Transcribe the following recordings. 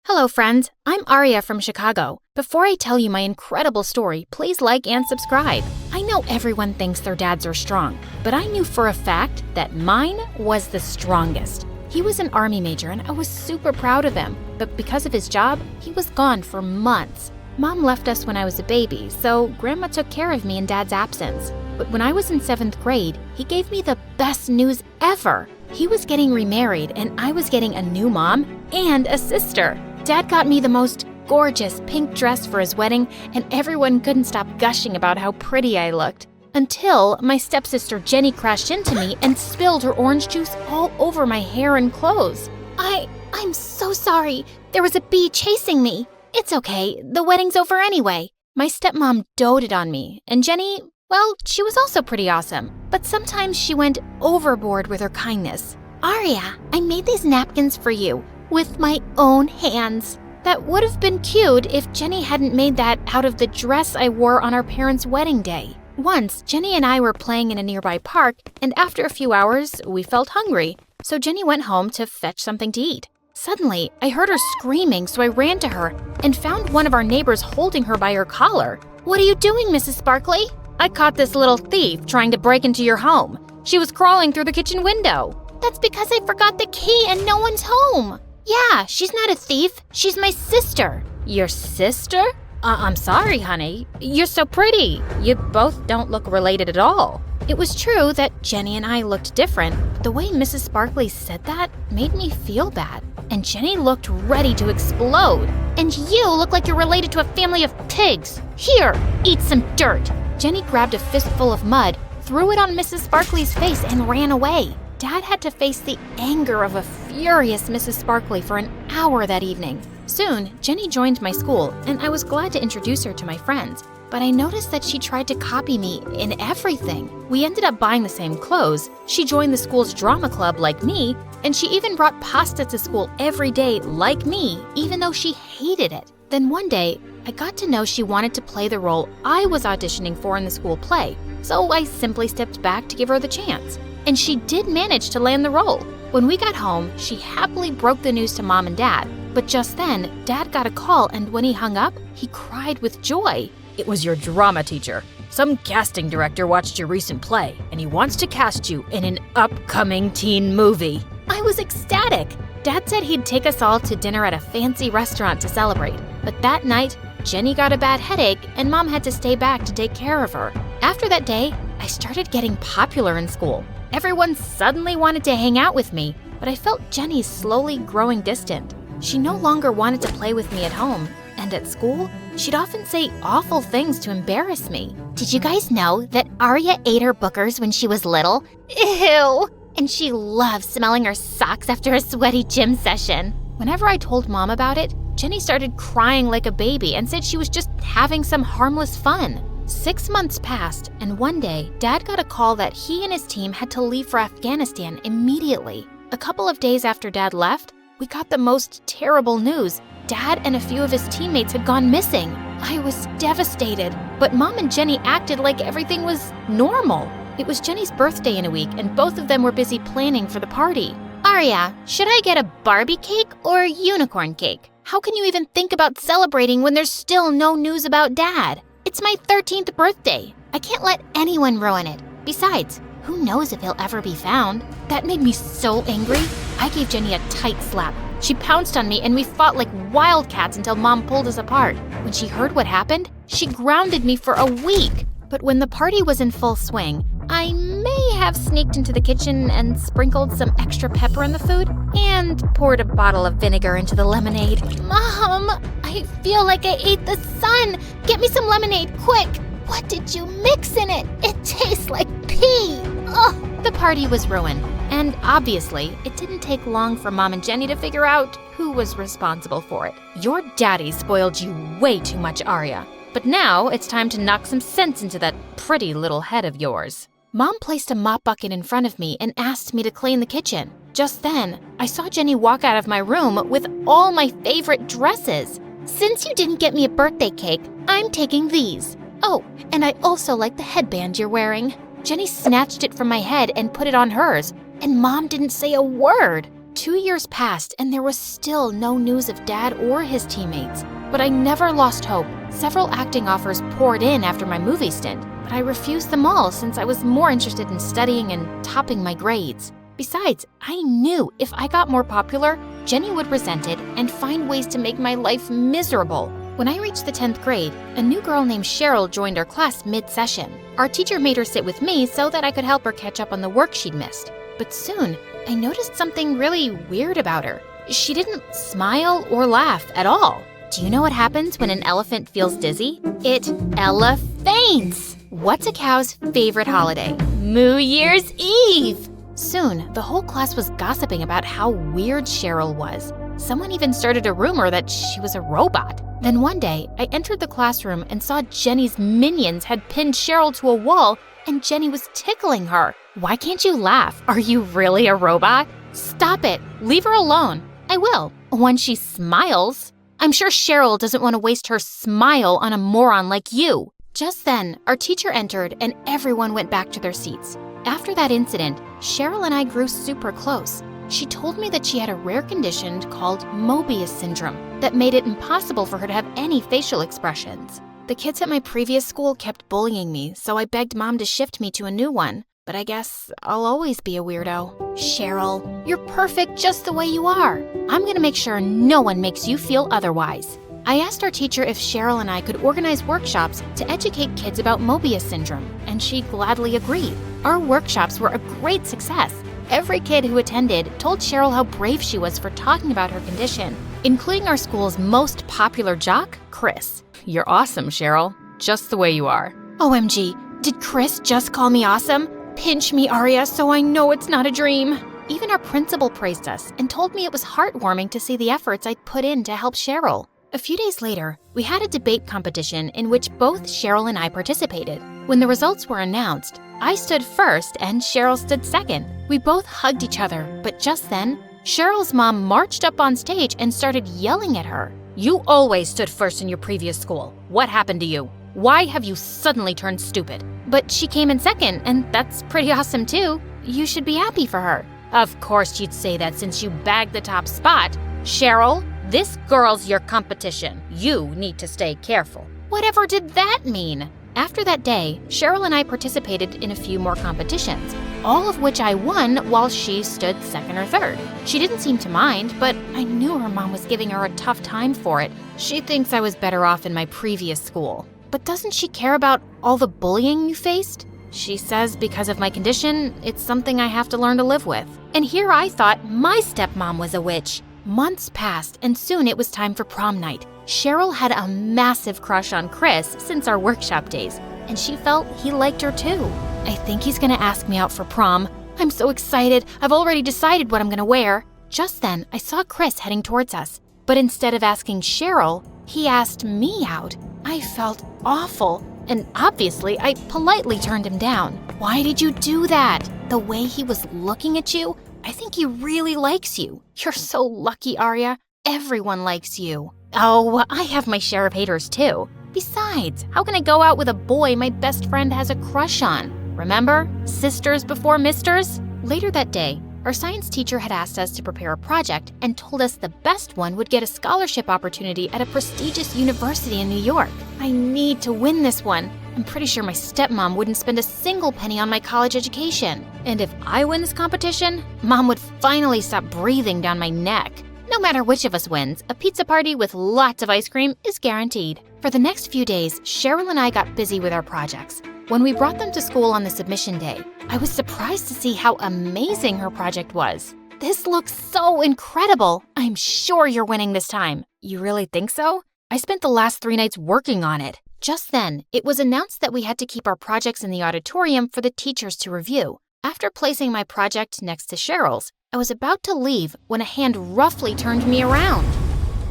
Hello, friends. I'm Aria from Chicago. Before I tell you my incredible story, please like and subscribe. I know everyone thinks their dads are strong, but I knew for a fact that mine was the strongest. He was an Army major and I was super proud of him, but because of his job, he was gone for months. Mom left us when I was a baby, so Grandma took care of me in Dad's absence. But when I was in 7th grade, he gave me the best news ever. He was getting remarried and I was getting a new mom and a sister. Dad got me the most gorgeous pink dress for his wedding, and everyone couldn't stop gushing about how pretty I looked. Until my stepsister Jenny crashed into me and spilled her orange juice all over my hair and clothes. I'm so sorry. There was a bee chasing me. It's okay. The wedding's over anyway. My stepmom doted on me, and Jenny, well, she was also pretty awesome. But sometimes she went overboard with her kindness. Aria, I made these napkins for you. With my own hands. That would have been cute if Jenny hadn't made that out of the dress I wore on our parents' wedding day. Once, Jenny and I were playing in a nearby park, and after a few hours, we felt hungry, so Jenny went home to fetch something to eat. Suddenly, I heard her screaming, so I ran to her and found one of our neighbors holding her by her collar. "What are you doing, Mrs. Sparkley?" "I caught this little thief trying to break into your home. She was crawling through the kitchen window." "That's because I forgot the key and no one's home." "Yeah, she's not a thief. She's my sister." "Your sister? I'm sorry, honey. You're so pretty. You both don't look related at all." It was true that Jenny and I looked different, but the way Mrs. Sparkley said that made me feel bad. And Jenny looked ready to explode. "And you look like you're related to a family of pigs. Here, eat some dirt." Jenny grabbed a fistful of mud, threw it on Mrs. Sparkley's face, and ran away. Dad had to face the anger of a furious Mrs. Sparkley for an hour that evening. Soon, Jenny joined my school, and I was glad to introduce her to my friends. But I noticed that she tried to copy me in everything. We ended up buying the same clothes. She joined the school's drama club like me, and she even brought pasta to school every day like me, even though she hated it. Then one day, I got to know she wanted to play the role I was auditioning for in the school play, so I simply stepped back to give her the chance. And she did manage to land the role. When we got home, she happily broke the news to Mom and Dad. But just then, Dad got a call, and when he hung up, he cried with joy. "It was your drama teacher. Some casting director watched your recent play, and he wants to cast you in an upcoming teen movie." I was ecstatic. Dad said he'd take us all to dinner at a fancy restaurant to celebrate. But that night, Jenny got a bad headache, and Mom had to stay back to take care of her. After that day, I started getting popular in school. Everyone suddenly wanted to hang out with me, but I felt Jenny slowly growing distant. She no longer wanted to play with me at home, and at school, she'd often say awful things to embarrass me. "Did you guys know that Aria ate her bookers when she was little? Ew! And she loves smelling her socks after a sweaty gym session." Whenever I told Mom about it, Jenny started crying like a baby and said she was just having some harmless fun. 6 months passed, and one day, Dad got a call that he and his team had to leave for Afghanistan immediately. A couple of days after Dad left, we got the most terrible news. Dad and a few of his teammates had gone missing. I was devastated, but Mom and Jenny acted like everything was normal. It was Jenny's birthday in a week, and both of them were busy planning for the party. "Aria, should I get a Barbie cake or a unicorn cake? How can you even think about celebrating when there's still no news about Dad? It's my 13th birthday. I can't let anyone ruin it. Besides, who knows if he'll ever be found?" That made me so angry, I gave Jenny a tight slap. She pounced on me and we fought like wildcats until Mom pulled us apart. When she heard what happened, she grounded me for a week. But when the party was in full swing, I may have sneaked into the kitchen and sprinkled some extra pepper in the food and poured a bottle of vinegar into the lemonade. "Mom, I feel like I ate the sun. Get me some lemonade, quick." "What did you mix in it? It tastes like pee." Ugh. The party was ruined, and obviously, it didn't take long for Mom and Jenny to figure out who was responsible for it. "Your daddy spoiled you way too much, Aria. But now it's time to knock some sense into that pretty little head of yours." Mom placed a mop bucket in front of me and asked me to clean the kitchen. Just then, I saw Jenny walk out of my room with all my favorite dresses. "Since you didn't get me a birthday cake, I'm taking these. Oh, and I also like the headband you're wearing." Jenny snatched it from my head and put it on hers, and Mom didn't say a word. 2 years passed and there was still no news of Dad or his teammates. But I never lost hope. Several acting offers poured in after my movie stint, but I refused them all since I was more interested in studying and topping my grades. Besides, I knew if I got more popular, Jenny would resent it and find ways to make my life miserable. When I reached the 10th grade, a new girl named Cheryl joined our class mid-session. Our teacher made her sit with me so that I could help her catch up on the work she'd missed. But soon, I noticed something really weird about her. She didn't smile or laugh at all. Do you know what happens when an elephant feels dizzy? It elephants! What's a cow's favorite holiday? New Year's Eve! Soon, the whole class was gossiping about how weird Cheryl was. Someone even started a rumor that she was a robot. Then one day, I entered the classroom and saw Jenny's minions had pinned Cheryl to a wall and Jenny was tickling her. Why can't you laugh? Are you really a robot? Stop it. Leave her alone. I will, when she smiles. I'm sure Cheryl doesn't want to waste her smile on a moron like you. Just then, our teacher entered and everyone went back to their seats. After that incident, Cheryl and I grew super close. She told me that she had a rare condition called Mobius syndrome that made it impossible for her to have any facial expressions. The kids at my previous school kept bullying me, so I begged Mom to shift me to a new one. But I guess I'll always be a weirdo. Cheryl, you're perfect just the way you are. I'm gonna make sure no one makes you feel otherwise. I asked our teacher if Cheryl and I could organize workshops to educate kids about Mobius syndrome, and she gladly agreed. Our workshops were a great success. Every kid who attended told Cheryl how brave she was for talking about her condition, including our school's most popular jock, Chris. You're awesome, Cheryl. Just the way you are. OMG, did Chris just call me awesome? Pinch me, Aria, so I know it's not a dream. Even our principal praised us and told me it was heartwarming to see the efforts I'd put in to help Cheryl. A few days later, we had a debate competition in which both Cheryl and I participated. When the results were announced, I stood first and Cheryl stood second. We both hugged each other, but just then, Cheryl's mom marched up on stage and started yelling at her. You always stood first in your previous school. What happened to you? Why have you suddenly turned stupid? But she came in second, and that's pretty awesome too. You should be happy for her. Of course you'd say that since you bagged the top spot. Cheryl, this girl's your competition. You need to stay careful. Whatever did that mean? After that day, Cheryl and I participated in a few more competitions, all of which I won while she stood second or third. She didn't seem to mind, but I knew her mom was giving her a tough time for it. She thinks I was better off in my previous school. But doesn't she care about all the bullying you faced? She says because of my condition, it's something I have to learn to live with. And here I thought my stepmom was a witch. Months passed, and soon it was time for prom night. Cheryl had a massive crush on Chris since our workshop days, and she felt he liked her too. I think he's gonna ask me out for prom. I'm so excited. I've already decided what I'm gonna wear. Just then, I saw Chris heading towards us. But instead of asking Cheryl, he asked me out. I felt awful, and obviously, I politely turned him down. Why did you do that? The way he was looking at you, I think he really likes you. You're so lucky, Aria. Everyone likes you. Oh, I have my share of haters too. Besides, how can I go out with a boy my best friend has a crush on? Remember? Sisters before misters? Later that day, our science teacher had asked us to prepare a project and told us the best one would get a scholarship opportunity at a prestigious university in New York. I need to win this one. I'm pretty sure my stepmom wouldn't spend a single penny on my college education. And if I win this competition, Mom would finally stop breathing down my neck. No matter which of us wins, a pizza party with lots of ice cream is guaranteed. For the next few days, Cheryl and I got busy with our projects. When we brought them to school on the submission day, I was surprised to see how amazing her project was. This looks so incredible. I'm sure you're winning this time. You really think so? I spent the last 3 nights working on it. Just then, it was announced that we had to keep our projects in the auditorium for the teachers to review. After placing my project next to Cheryl's, I was about to leave when a hand roughly turned me around.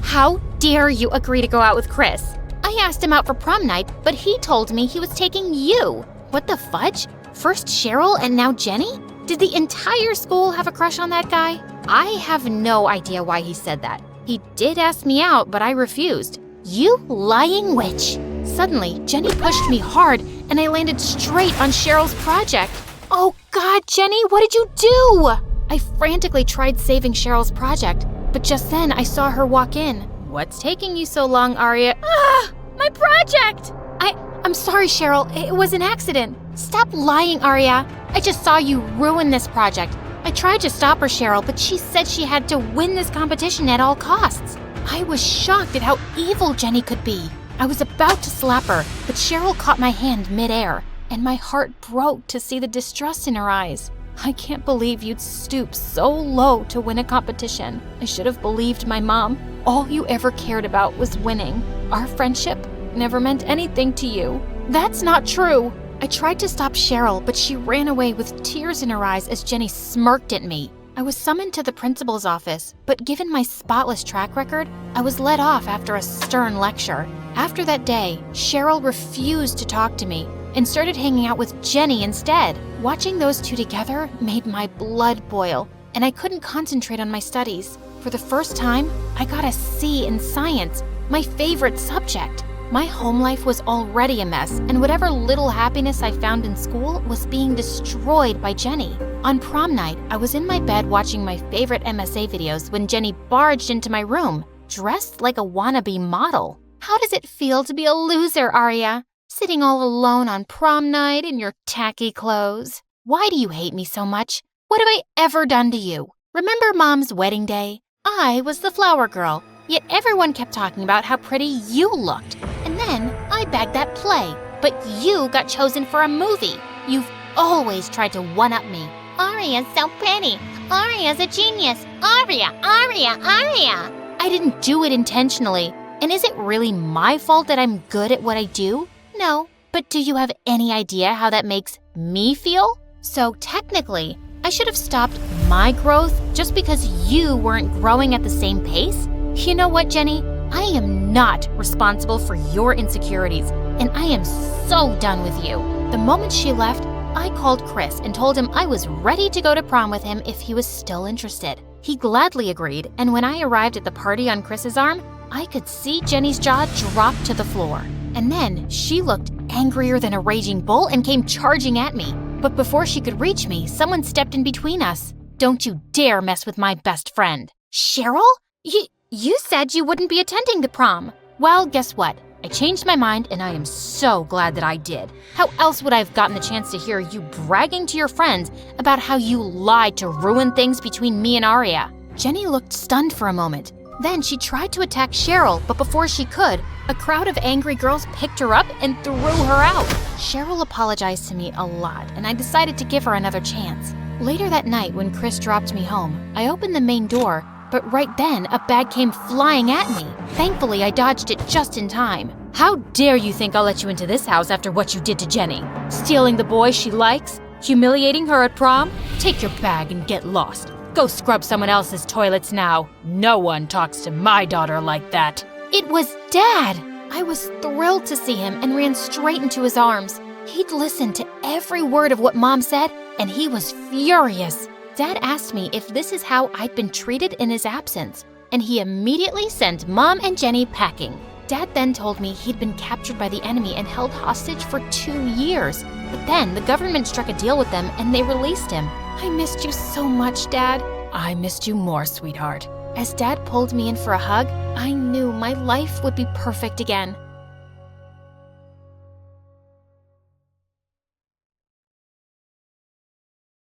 How dare you agree to go out with Chris? I asked him out for prom night, but he told me he was taking you. What the fudge? First Cheryl and now Jenny? Did the entire school have a crush on that guy? I have no idea why he said that. He did ask me out, but I refused. You lying witch. Suddenly, Jenny pushed me hard and I landed straight on Cheryl's project. Oh God, Jenny, what did you do? I frantically tried saving Cheryl's project, but just then I saw her walk in. What's taking you so long, Aria? My project! I'm sorry, Cheryl. It was an accident. Stop lying, Aria. I just saw you ruin this project. I tried to stop her, Cheryl, but she said she had to win this competition at all costs. I was shocked at how evil Jenny could be. I was about to slap her, but Cheryl caught my hand midair, and my heart broke to see the distrust in her eyes. I can't believe you'd stoop so low to win a competition. I should have believed my mom. All you ever cared about was winning. Our friendship never meant anything to you. That's not true. I tried to stop Cheryl, but she ran away with tears in her eyes as Jenny smirked at me. I was summoned to the principal's office, but given my spotless track record, I was let off after a stern lecture. After that day, Cheryl refused to talk to me and started hanging out with Jenny instead. Watching those two together made my blood boil, and I couldn't concentrate on my studies. For the first time, I got a C in science, my favorite subject. My home life was already a mess, and whatever little happiness I found in school was being destroyed by Jenny. On prom night, I was in my bed watching my favorite MSA videos when Jenny barged into my room, dressed like a wannabe model. How does it feel to be a loser, Aria? Sitting all alone on prom night in your tacky clothes? Why do you hate me so much? What have I ever done to you? Remember Mom's wedding day? I was the flower girl, yet everyone kept talking about how pretty you looked. And then I bagged that play, but you got chosen for a movie. You've always tried to one-up me. Aria's so pretty. Aria's a genius. Aria. I didn't do it intentionally. And is it really my fault that I'm good at what I do? No, but do you have any idea how that makes me feel? So technically, I should have stopped my growth just because you weren't growing at the same pace? You know what, Jenny? I am not responsible for your insecurities, and I am so done with you. The moment she left, I called Chris and told him I was ready to go to prom with him if he was still interested. He gladly agreed, and when I arrived at the party on Chris's arm, I could see Jenny's jaw drop to the floor. And then she looked angrier than a raging bull and came charging at me. But before she could reach me, someone stepped in between us. Don't you dare mess with my best friend. Cheryl? You said you wouldn't be attending the prom. Well, guess what? I changed my mind, and I am so glad that I did. How else would I have gotten the chance to hear you bragging to your friends about how you lied to ruin things between me and Aria? Jenny looked stunned for a moment. Then she tried to attack Cheryl, but before she could, a crowd of angry girls picked her up and threw her out. Cheryl apologized to me a lot, and I decided to give her another chance. Later that night, when Chris dropped me home, I opened the main door, but right then, a bag came flying at me. Thankfully, I dodged it just in time. How dare you think I'll let you into this house after what you did to Jenny? Stealing the boy she likes? Humiliating her at prom? Take your bag and get lost. Go scrub someone else's toilets now. No one talks to my daughter like that. It was Dad! I was thrilled to see him and ran straight into his arms. He'd listened to every word of what Mom said, and he was furious. Dad asked me if this is how I'd been treated in his absence, and he immediately sent Mom and Jenny packing. Dad then told me he'd been captured by the enemy and held hostage for 2 years. But then the government struck a deal with them and they released him. I missed you so much, Dad. I missed you more, sweetheart. As Dad pulled me in for a hug, I knew my life would be perfect again.